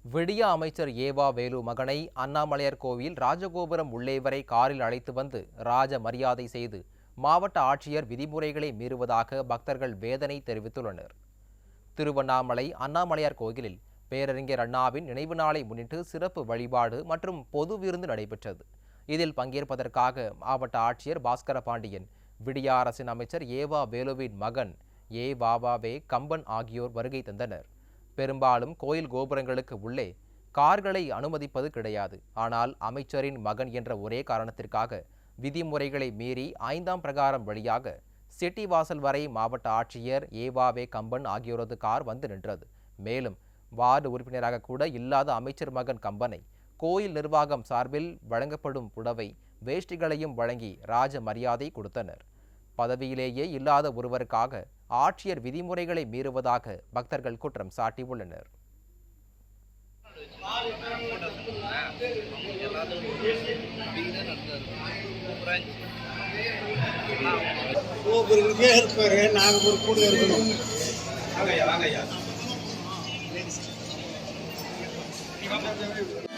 விடிய அமைச்சர் ஏவா வேலு மகனை அண்ணாமலையார் கோவில் ராஜகோபுரம் உள்ளே வரை காரில் அழைத்து வந்து ராஜ மரியாதை செய்து மாவட்ட ஆட்சியர் விதிமுறைகளை மீறுவதாக பக்தர்கள் வேதனை தெரிவித்துள்ளனர். திருவண்ணாமலை அண்ணாமலையார் கோயிலில் பேரறிஞர் அண்ணாவின் நினைவு நாளை முன்னிட்டு சிறப்பு வழிபாடு மற்றும் பொது விருந்து நடைபெற்றது. இதில் பங்கேற்பதற்காக மாவட்ட ஆட்சியர் பாஸ்கர பாண்டியன், விடிய அரசின் அமைச்சர் ஏவா வேலுவின் மகன் வாவாவே கம்பன் ஆகியோர் வருகை தந்தனர். பெரும்பாலும் கோயில் கோபுரங்களுக்கு உள்ளே கார்களை அனுமதிப்பது கிடையாது. ஆனால் அமைச்சரின் மகன் என்ற ஒரே காரணத்திற்காக விதிமுறைகளை மீறி 5ஆம் பிரகாரம் வழியாக செட்டிவாசல் வரை மாவட்ட ஆட்சியர் ஏவாவே கம்பன் ஆகியோரது கார் வந்து நின்றது. மேலும் வார்டு உறுப்பினராக கூட இல்லாத அமைச்சர் மகன் கம்பனை கோயில் நிர்வாகம் சார்பில் வழங்கப்படும் புடவை வேஷ்டிகளையும் வழங்கி ராஜ மரியாதை கொடுத்தனர். பதவியிலேயே இல்லாத ஒருவருக்காக ஆட்சியர் விதிமுறைகளை மீறுவதாக பக்தர்கள் குற்றம் சாட்டியுள்ளனர். நாங்கள்